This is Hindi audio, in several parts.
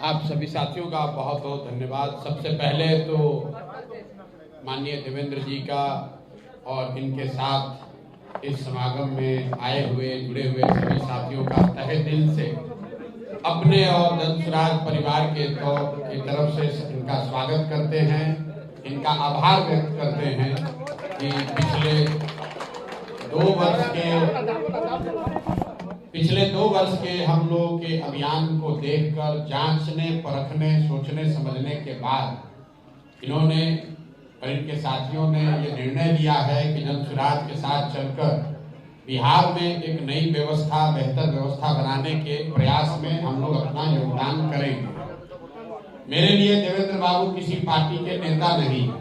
आप सभी साथियों का बहुत बहुत धन्यवाद। सबसे पहले तो माननीय देवेंद्र जी का और इनके साथ इस समागम में आए हुए जुड़े हुए सभी साथियों का तहे दिल से अपने और जनसुराज परिवार की तरफ से इनका स्वागत करते हैं, इनका आभार व्यक्त करते हैं कि पिछले दो वर्ष के हम लोगों के अभियान को देखकर जांचने, परखने, सोचने, समझने के बाद इन्होंने और इनके साथियों ने ये निर्णय लिया है कि जनसुराज के साथ चलकर बिहार में एक नई व्यवस्था, बेहतर व्यवस्था बनाने के प्रयास में हम लोग अपना योगदान करेंगे। मेरे लिए देवेंद्र बाबू किसी पार्टी के नेता नहीं है,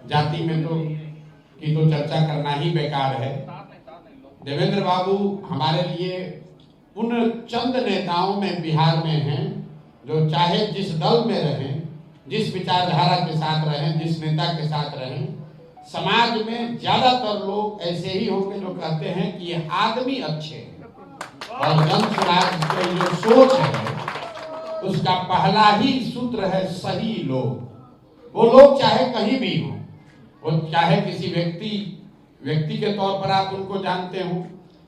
जाति में तो चर्चा करना ही बेकार है। देवेंद्र बाबू हमारे लिए उन चंद नेताओं में बिहार में हैं जो चाहे जिस दल में रहें, जिस विचारधारा के साथ रहें, जिस नेता के साथ रहें, समाज में ज्यादातर लोग ऐसे ही होंगे जो कहते हैं कि ये आदमी अच्छे हैं। और जनसुराज की जो सोच है उसका पहला ही सूत्र है सही लोग। वो लोग चाहे कहीं भी हो, वो चाहे किसी व्यक्ति के तौर पर आप उनको जानते हो,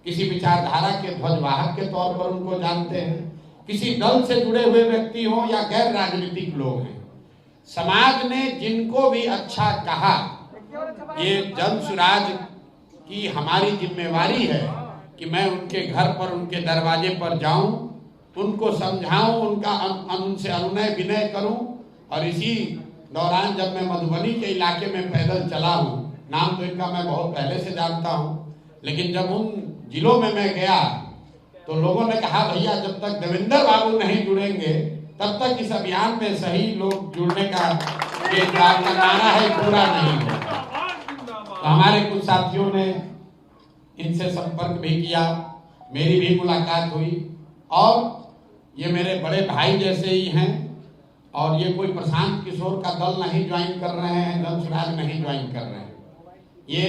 किसी विचारधारा के ध्वजवाहक के तौर पर उनको जानते हैं, किसी दल से जुड़े हुए व्यक्ति हो या गैर राजनीतिक लोग हैं, समाज ने जिनको भी अच्छा कहा, ये जनसुराज की हमारी जिम्मेवारी है कि मैं उनके घर पर, उनके दरवाजे पर जाऊं, उनको समझाऊं, उनसे अनुनय विनय करूं। और इसी दौरान जब मैं मधुबनी के इलाके में पैदल चला हूं, नाम तो इनका मैं बहुत पहले से जानता हूं, लेकिन जब उन जिलों में मैं गया तो लोगों ने कहा भैया जब तक देवेंद्र बाबू नहीं जुड़ेंगे तब तक इस अभियान में सही लोग जुड़ने का ये नारा है पूरा नहीं होगा। तो हमारे कुछ साथियों ने इनसे संपर्क भी किया, मेरी भी मुलाकात हुई और ये मेरे बड़े भाई जैसे ही हैं। और ये कोई प्रशांत किशोर का दल नहीं ज्वाइन कर रहे हैं, जनसुराज नहीं ज्वाइन कर रहे हैं, ये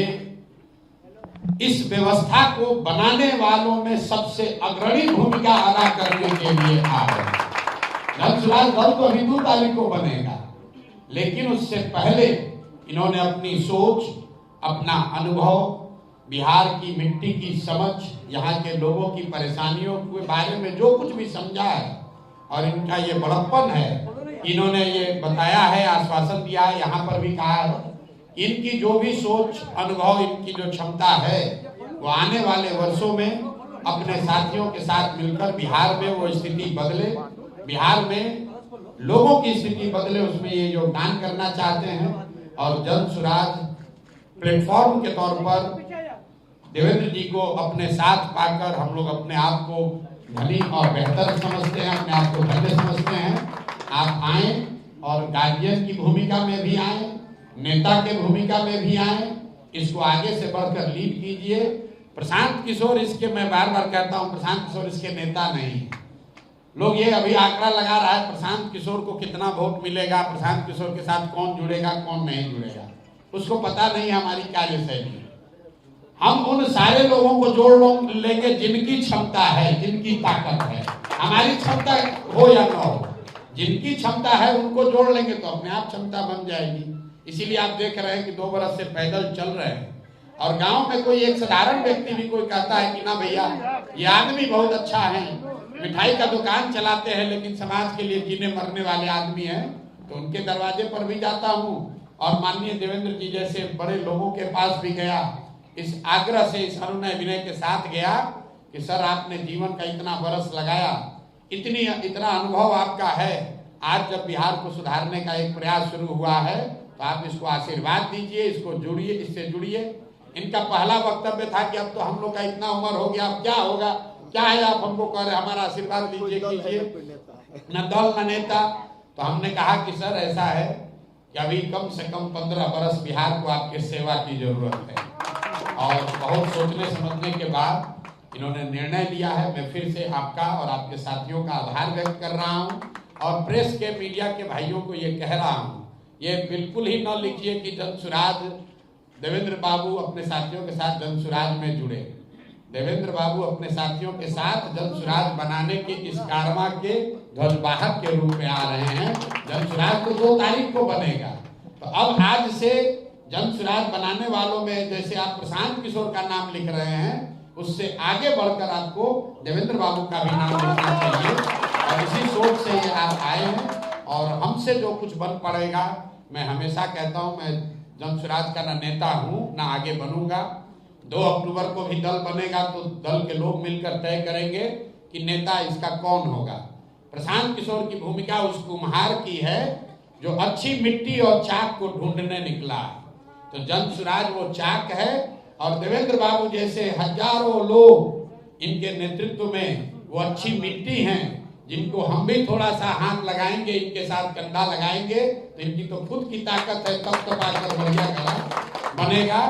इस व्यवस्था को बनाने वालों में सबसे अग्रणी भूमिका अदा करने के लिए आ रहे हैं। जनसुराज दल तो अभी 2 तारीख को बनेगा, लेकिन उससे पहले इन्होंने अपनी सोच, अपना अनुभव, बिहार की मिट्टी की समझ, यहाँ के लोगों की परेशानियों के बारे में जो कुछ भी समझा है और इनका ये बड़प्पन है, इन्होंने ये बताया है, आश्वासन दिया है, यहाँ पर भी कहा है, इनकी जो भी सोच, अनुभव, इनकी जो क्षमता है वो आने वाले वर्षों में अपने साथियों के साथ मिलकर बिहार में वो स्थिति बदले, बिहार में लोगों की स्थिति बदले, उसमें ये योगदान करना चाहते हैं। और जनसुराज प्लेटफॉर्म के तौर पर देवेंद्र जी को अपने साथ पाकर हम लोग अपने आप को धनी और बेहतर समझते हैं, अपने आप को धन्य समझते हैं। आप आए और गार्जियन की भूमिका में भी आए, नेता के भूमिका में भी आए, इसको आगे से बढ़कर लीड कीजिए। प्रशांत किशोर इसके, मैं बार बार कहता हूं, प्रशांत किशोर इसके नेता नहीं। लोग ये अभी आंकड़ा लगा रहा है प्रशांत किशोर को कितना वोट मिलेगा, प्रशांत किशोर के साथ कौन जुड़ेगा, कौन नहीं जुड़ेगा, उसको पता नहीं हमारी कार्यशैली। हम उन सारे लोगों को जोड़ लेंगे जिनकी क्षमता है, जिनकी ताकत है। हमारी क्षमता हो या ना हो, जिनकी क्षमता है उनको जोड़ लेंगे तो अपने आप क्षमता बन जाएगी। इसीलिए आप देख रहे हैं कि 2 बरस से पैदल चल रहे हैं और गांव में कोई एक साधारण व्यक्ति भी कोई कहता है कि ना भैया ये आदमी बहुत अच्छा है, मिठाई का दुकान चलाते हैं लेकिन समाज के लिए जीने मरने वाले आदमी हैं, तो उनके दरवाजे पर भी जाता हूं और माननीय देवेंद्र जी जैसे बड़े लोगों के पास भी गया, इस आग्रह से, इस अनुनय विनय के साथ गया कि सर आपने जीवन का इतना बरस लगाया, इतना अनुभव आपका है, आज जब बिहार को सुधारने का एक प्रयास शुरू हुआ है तो आप इसको आशीर्वाद दीजिए, इसको जुड़िए, इससे जुड़िए। इनका पहला वक्तव्य था कि अब तो हम लोग का इतना उम्र हो गया, अब क्या होगा, क्या है आप हमको कह रहे, हमारा आशीर्वाद दीजिए, कीजिए, न दल न नेता। तो हमने कहा कि सर ऐसा है कि अभी कम से कम 15 बरस बिहार को आपकी सेवा की जरूरत है। और बहुत सोचने समझने के बाद इन्होंने निर्णय लिया है। मैं फिर से आपका और आपके साथियों का आभार व्यक्त कर रहा हूं और प्रेस के, मीडिया के भाइयों को ये कह रहा हूं, ये बिल्कुल ही न लिखिए कि जनसुराज, देवेंद्र बाबू अपने साथियों के साथ जनसुराज में जुड़े। देवेंद्र बाबू अपने साथियों के साथ जनसुराज बनाने के इस कारवा के ध्वजवाहक के रूप में आ रहे हैं। जन स्वराज तो 2 तारीख को बनेगा, तो अब आज से जन स्वराज बनाने वालों में जैसे आप प्रशांत किशोर का नाम लिख रहे हैं, उससे आगे बढ़कर आपको देवेंद्र बाबू का भी नाम लिखना चाहिए। और इसी सोच से ये आप आए हैं और हमसे जो कुछ बन पड़ेगा, मैं हमेशा कहता हूँ मैं जन स्वराज का ना नेता हूँ ना आगे बनूंगा। 2 अक्टूबर को भी दल बनेगा तो दल के लोग मिलकर तय करेंगे कि नेता इसका कौन होगा। प्रशांत किशोर की भूमिका उस कुम्हार की है जो अच्छी मिट्टी और चाक को ढूंढने निकला, तो जन स्वराज वो चाक है और देवेंद्र बाबू जैसे हजारों लोग इनके नेतृत्व में वो अच्छी मिट्टी हैं, जिनको हम भी थोड़ा सा हाथ लगाएंगे, इनके साथ कंधा लगाएंगे तो इनकी तो खुद की ताकत है, तब तो पाकर बढ़िया कला बनेगा।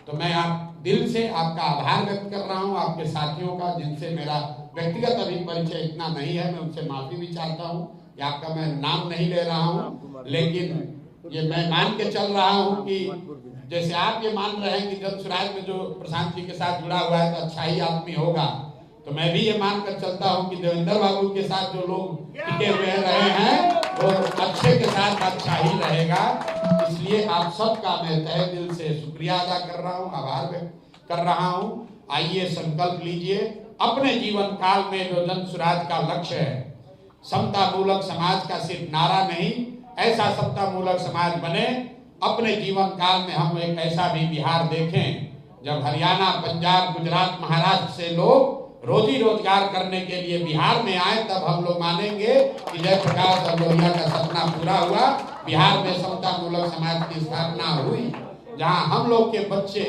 तो मैं आप दिल से आपका आभार व्यक्त कर रहा हूं, आपके साथियों का जिनसे मेरा व्यक्तिगत अभी परिचय इतना नहीं है, मैं उनसे माफी भी चाहता हूं कि आपका मैं नाम नहीं ले रहा हूं, लेकिन ये मैं मान के चल रहा हूं कि जैसे आप ये मान रहे हैं कि जन स्वराज में जो प्रशांत जी के साथ जुड़ा हुआ है तो अच्छा ही आदमी होगा, तो मैं भी ये मानकर चलता हूं कि देवेंद्र बाबू के साथ जो लोग टिके हुए रहे हैं वो अच्छे के साथ अच्छा ही रहेगा। इसलिए आप सबका मैं तहे दिल से शुक्रिया अदा कर रहा हूं, आभार व्यक्त कर रहा हूं। आइए संकल्प लीजिए अपने जीवन काल में जो जन स्वराज का लक्ष्य है, समता मूलक समाज का सिर्फ नारा नहीं, ऐसा समता मूलक समाज बने अपने जीवन काल में हम एक ऐसा भी बिहार देखें जब हरियाणा, पंजाब, गुजरात, महाराष्ट्र से लोग रोजी रोजगार करने के लिए बिहार में आए, तब हम लोग मानेंगे कि जयप्रकाश और लोहिया का सपना पूरा हुआ। बिहार में समता मूलक समाज की स्थापना हुई, जहां हम लोग के बच्चे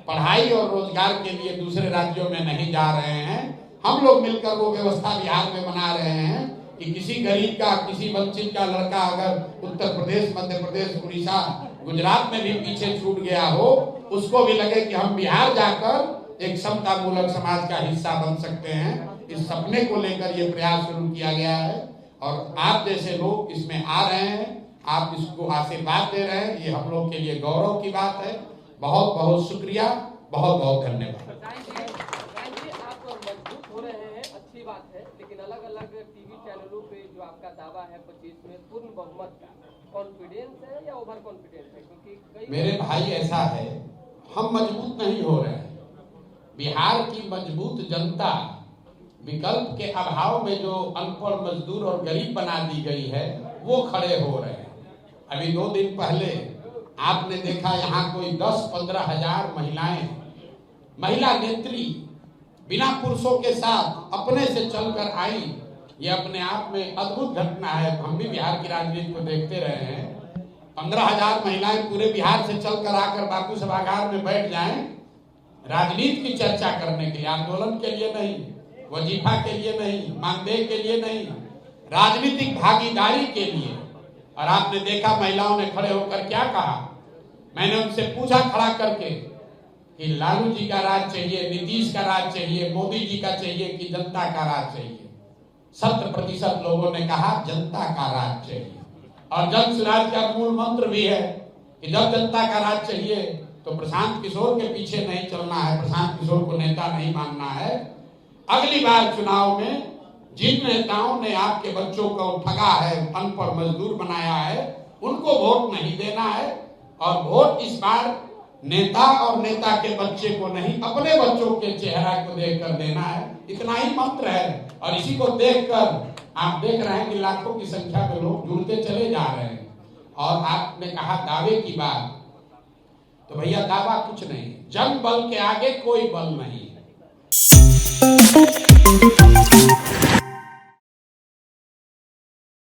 पढ़ाई और रोजगार के लिए दूसरे राज्यों में नहीं जा रहे हैं। हम लोग मिलकर वो व्यवस्था बिहार में बना रहे हैं कि किसी गरीब का, किसी वंचित का लड़का अगर उत्तर प्रदेश, मध्य प्रदेश, उड़ीसा, गुजरात में भी पीछे छूट गया हो, उसको भी लगे कि हम बिहार जाकर एक समता मूलक समाज का हिस्सा बन सकते हैं। इस सपने को लेकर ये प्रयास शुरू किया गया है और आप जैसे लोग इसमें आ रहे हैं, आप इसको आशीर्वाद दे रहे हैं, ये हम लोग के लिए गौरव की बात है। बहुत बहुत शुक्रिया, बहुत बहुत धन्यवाद। आप मजबूत हो रहे हैं, अच्छी बात है, लेकिन अलग अलग टीवी चैनलों पे जो आपका दावा है 25 में पूर्ण बहुमत का, कॉन्फिडेंस है या ओवर कॉन्फिडेंस है? क्योंकि मेरे भाई ऐसा है, हम मजबूत नहीं हो रहे हैं। बिहार की मजबूत जनता विकल्प के अभाव में जो अनपढ़, मजदूर और गरीब बना दी गई है, वो खड़े हो रहे हैं। अभी 2 दिन पहले आपने देखा यहाँ कोई 10-15 हजार महिला नेत्री बिना पुरुषों के साथ अपने से चलकर आई। ये अपने आप में अद्भुत घटना है। हम भी बिहार की राजनीति को देखते रहे हैं। 15,000 महिलाएं पूरे बिहार से चलकर आकर बापू सभागार में बैठ जाएं, राजनीति की चर्चा करने के लिए, आंदोलन के लिए नहीं, वजीफा के लिए नहीं, मानदेय के लिए नहीं, राजनीतिक भागीदारी के लिए। और आपने देखा महिलाओं ने खड़े होकर क्या कहा। मैंने उनसे पूछा खड़ा करके कि लालू जी का राज चाहिए, नीतीश का राज चाहिए, मोदी जी का चाहिए कि जनता का राज चाहिए? 70% लोगों ने कहा जनता का राज चाहिए। और जन स्वराज का मूल मंत्र भी है कि जब जनता का राज चाहिए तो प्रशांत किशोर के पीछे नहीं चलना है, प्रशांत किशोर को नेता नहीं मानना है। अगली बार चुनाव में जिन नेताओं ने आपके बच्चों को ठगा है, अनपढ़ मजदूर बनाया है, उनको वोट नहीं देना है। और वोट इस बार नेता और नेता के बच्चे को नहीं, अपने बच्चों के चेहरा को देखकर देना है। इतना ही मंत्र है। और इसी को देखकर आप देख रहे हैं कि लाखों की संख्या में लोग जुड़ते चले जा रहे हैं। और आपने कहा दावे की बात, तो भैया दावा कुछ नहीं, जन बल के आगे कोई बल नहीं है।